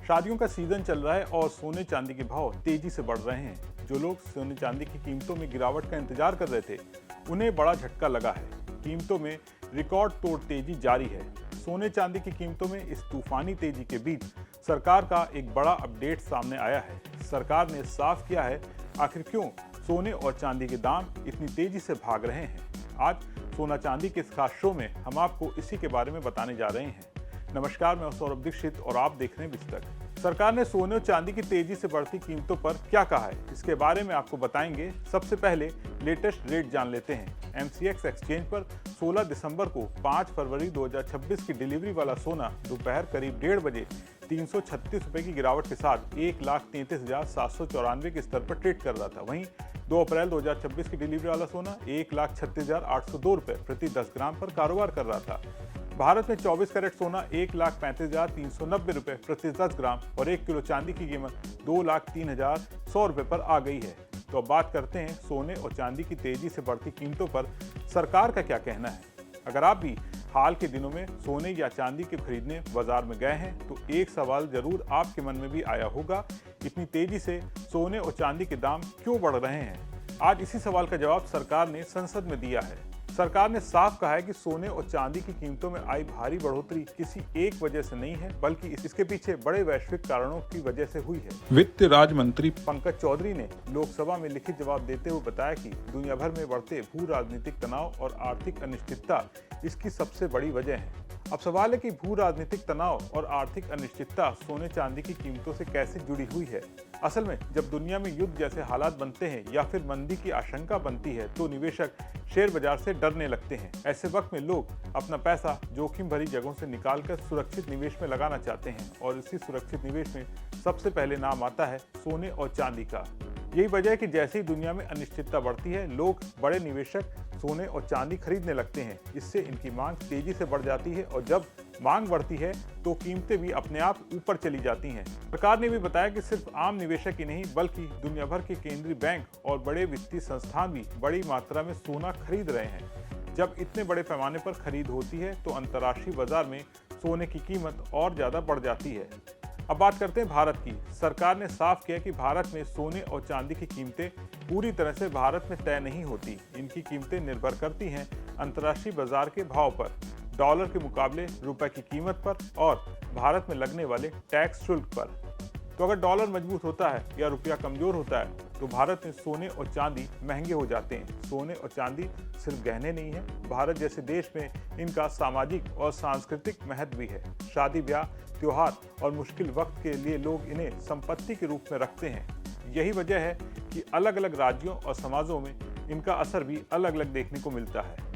शादियों का सीजन चल रहा है और सोने चांदी के भाव तेजी से बढ़ रहे हैं। जो लोग सोने चांदी की कीमतों में गिरावट का इंतजार कर रहे थे, उन्हें बड़ा झटका लगा है। कीमतों में रिकॉर्ड तोड़ तेजी जारी है। सोने चांदी की कीमतों में इस तूफानी तेजी के बीच सरकार का एक बड़ा अपडेट सामने आया है। सरकार ने साफ किया है आखिर क्यों सोने और चांदी के दाम इतनी तेजी से भाग रहे हैं। आज सोना चांदी के इस खास शो में हम आपको इसी के बारे में बताने जा रहे हैं। नमस्कार, मैं सौरभ दीक्षित और आप देख रहे हैं बिस्तक। सरकार ने सोने और चांदी की तेजी से बढ़ती कीमतों पर क्या कहा है, इसके बारे में आपको बताएंगे। सबसे पहले लेटेस्ट रेट जान लेते हैं। MCX एक्सचेंज पर 16 दिसंबर को 5 फरवरी 2026 की डिलीवरी वाला सोना दोपहर करीब 1:30 बजे 336 रुपए की गिरावट के साथ 1,33,794 के स्तर पर ट्रेड कर रहा था। वहीं 2 अप्रैल 2026 की डिलीवरी वाला सोना 1,36,802 रुपए प्रति 10 ग्राम पर कारोबार कर रहा था। भारत में 24 कैरेट सोना 1,35,390 रुपए प्रति 10 ग्राम और 1 किलो चांदी की कीमत 2,03,100 रुपए पर आ गई है। तो अब बात करते हैं सोने और चांदी की तेजी से बढ़ती कीमतों पर सरकार का क्या कहना है। अगर आप भी हाल के दिनों में सोने या चांदी के खरीदने बाजार में गए हैं तो एक सवाल जरूर आपके मन में भी आया होगा, इतनी तेजी से सोने और चांदी के दाम क्यों बढ़ रहे हैं। आज इसी सवाल का जवाब सरकार ने संसद में दिया है। सरकार ने साफ कहा है कि सोने और चांदी की कीमतों में आई भारी बढ़ोतरी किसी एक वजह से नहीं है, बल्कि इसके पीछे बड़े वैश्विक कारणों की वजह से हुई है। वित्त राज्य मंत्री पंकज चौधरी ने लोकसभा में लिखित जवाब देते हुए बताया कि दुनिया भर में बढ़ते भू राजनीतिक तनाव और आर्थिक अनिश्चितता इसकी सबसे बड़ी वजह है। अब सवाल है कि भू राजनीतिक तनाव और आर्थिक अनिश्चितता सोने चांदी की कीमतों से कैसे जुड़ी हुई है। असल में जब दुनिया में युद्ध जैसे हालात बनते हैं या फिर मंदी की आशंका बनती है तो निवेशक शेयर बाजार से डरने लगते हैं। ऐसे वक्त में लोग अपना पैसा जोखिम भरी जगहों से निकालकर सुरक्षित निवेश में लगाना चाहते हैं और इसी सुरक्षित निवेश में सबसे पहले नाम आता है सोने और चांदी का। यही वजह है कि जैसे ही दुनिया में अनिश्चितता बढ़ती है, लोग बड़े निवेशक सोने और चांदी खरीदने लगते हैं। इससे इनकी मांग तेजी से बढ़ जाती है और जब मांग बढ़ती है तो कीमतें भी अपने आप ऊपर चली जाती हैं। सरकार ने भी बताया कि सिर्फ आम निवेशक ही नहीं बल्कि दुनिया भर के केंद्रीय बैंक और बड़े वित्तीय संस्थान भी बड़ी मात्रा में सोना खरीद रहे हैं। जब इतने बड़े पैमाने पर खरीद होती है तो अंतर्राष्ट्रीय बाजार में सोने की कीमत और ज्यादा बढ़ जाती है। अब बात करते हैं भारत की। सरकार ने साफ किया कि भारत में सोने और चांदी की कीमतें पूरी तरह से भारत में तय नहीं होती। इनकी कीमतें निर्भर करती हैं अंतर्राष्ट्रीय बाजार के भाव पर, डॉलर के मुकाबले रुपए की कीमत पर और भारत में लगने वाले टैक्स शुल्क पर। तो अगर डॉलर मजबूत होता है या रुपया कमजोर होता है तो भारत में सोने और चांदी महंगे हो जाते हैं। सोने और चांदी सिर्फ गहने नहीं है, भारत जैसे देश में इनका सामाजिक और सांस्कृतिक महत्व भी है। शादी ब्याह, त्योहार और मुश्किल वक्त के लिए लोग इन्हें संपत्ति के रूप में रखते हैं। यही वजह है कि अलग अलग राज्यों और समाजों में इनका असर भी अलग अलग देखने को मिलता है।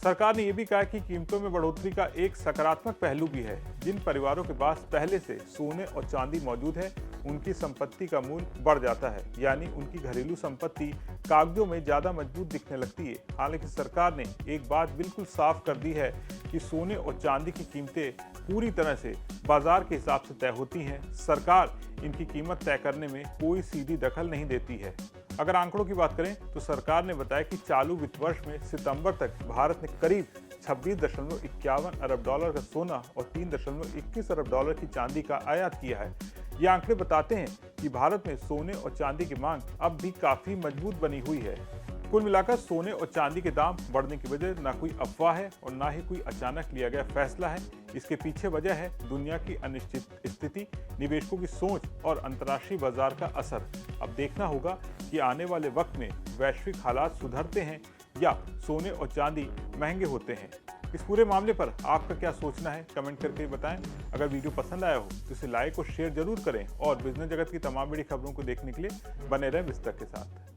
सरकार ने यह भी कहा कि कीमतों में बढ़ोतरी का एक सकारात्मक पहलू भी है। जिन परिवारों के पास पहले से सोने और चांदी मौजूद है उनकी संपत्ति का मूल्य बढ़ जाता है, यानी उनकी घरेलू संपत्ति कागजों में ज्यादा मजबूत दिखने लगती है। हालांकि सरकार ने एक बात बिल्कुल साफ कर दी है कि सोने और चांदी की कीमतें पूरी तरह से बाजार के हिसाब से तय होती हैं। सरकार इनकी कीमत तय करने में कोई सीधी दखल नहीं देती है। अगर आंकड़ों की बात करें तो सरकार ने बताया कि चालू वित्त वर्ष में सितंबर तक भारत ने करीब 26.51 अरब डॉलर का सोना और 3.21 अरब डॉलर की चांदी का आयात किया है। ये आंकड़े बताते हैं कि भारत में सोने और चांदी की मांग अब भी काफी मजबूत बनी हुई है। कुल मिलाकर सोने और चांदी के दाम बढ़ने की वजह न कोई अफवाह है और न ही कोई अचानक लिया गया फैसला है। इसके पीछे वजह है दुनिया की अनिश्चित स्थिति, निवेशकों की सोच और अंतर्राष्ट्रीय बाजार का असर। अब देखना होगा कि आने वाले वक्त में वैश्विक हालात सुधरते हैं या सोने और चांदी महंगे होते हैं। इस पूरे मामले पर आपका क्या सोचना है, कमेंट करके बताएं। अगर वीडियो पसंद आया हो तो इसे लाइक और शेयर जरूर करें और बिजनेस जगत की तमाम बड़ी खबरों को देखने के लिए बने रहें बिस्तक के साथ।